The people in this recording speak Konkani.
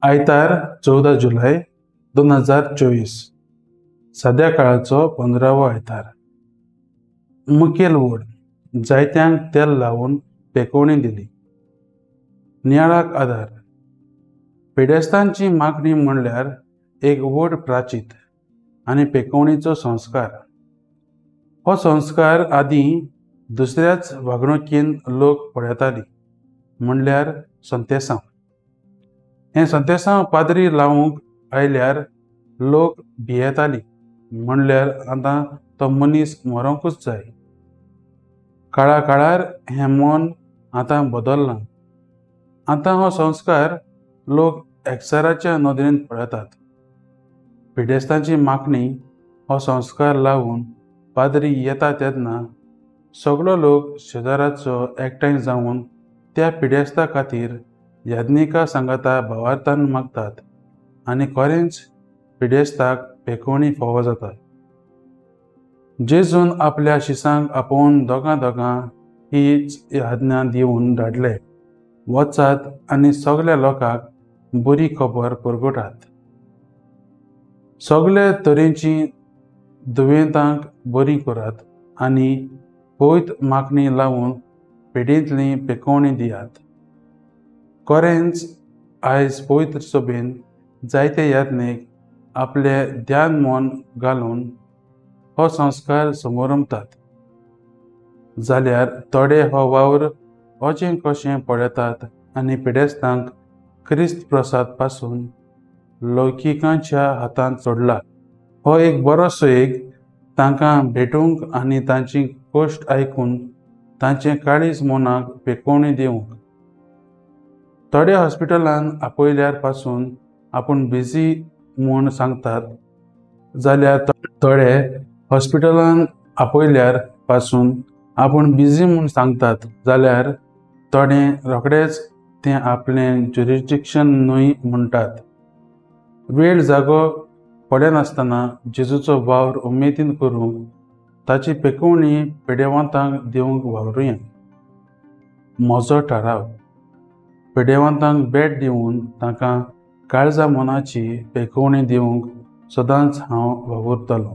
आयतार 14 जुलय 2024 सद्या काळाचो 15वो आयतार। मुखेल वड जायत्यांक तेल लावून पेकोवणी दिली। नियाळाक आधार पिडेस्तांची मागणी म्हणल्यार एक व्हड प्राचीत आनी पेकोवणीचो संस्कार। हो संस्कार आदीं दुसऱ्याच वागणुकीन लोक पळयताली म्हणल्यार संतेसांव। हें संतेसांव पाद्री लावूंक आयल्यार लोक भियेताली म्हणल्यार आतां तो मनीस मरोंकूच जाय। काळा काळार हें मन आतां बदल्लां। आतां हो संस्कार लोक एकचाराच्या नदरेन पळयतात। पिडेस्तांची मागणी हो संस्कार लावून पाद्री येता तेन्ना सगळो लोक शेजाराचो एकठांय जावन त्या पिडेस्ता खातीर याज्ञिका सांगाता भावार्थान मागतात आनी खरेंच पिडेस्ताक पेकोवणी फावो जाता। जेजून आपल्या शिसांक आपोवन दोगां हीच याज्ञा दिवन धाडले, वचात आनी सगळ्या लोकांक बरी खबर परगटात। सगळे तरेचीं दुयेंतांक बरीं करात आनी पयत मागणी लावून पिडेंतली पेकोवणी दियात। खरेंच आयज पवित्र सभेन जायते याज्ञेक आपले ध्यान मन घालून हो संस्कार समोरमतात। जाल्यार थोडे हो वावर अजें कशें पळयतात आनी पिडेस्तांक क्रिस्त प्रसाद पासून लौकिकांच्या हातांत सोडला हो एक बरो सैग तांकां भेटूंक आनी तांची गोश्ट आयकून तांचे काळीज मनाक पेकोवणी दिवंक। थोडे हॉस्पिटलान आपयल्यार पासून आपूण बिजी म्हूण सांगतात, जाल्यार थोडे हॉस्पिटलान आपयल्यार पासून आपूण बिजी म्हूण सांगतात, जाल्यार थोडे रोखडेच तें आपलें ज्युरिस्डिक्शन न्हय म्हणटात। वेळ जागो पडनासतना जेजूचो वावर उमेदीन करूंक ताची पेकोवणी पिडेवंतांक दिवंक वावरुया। म्हजो थाराव पिडेवंतांक भेट दिवन तांकां काळजा मनाची पेकोवणी दिवंक सदांच हांव वावुरतलों।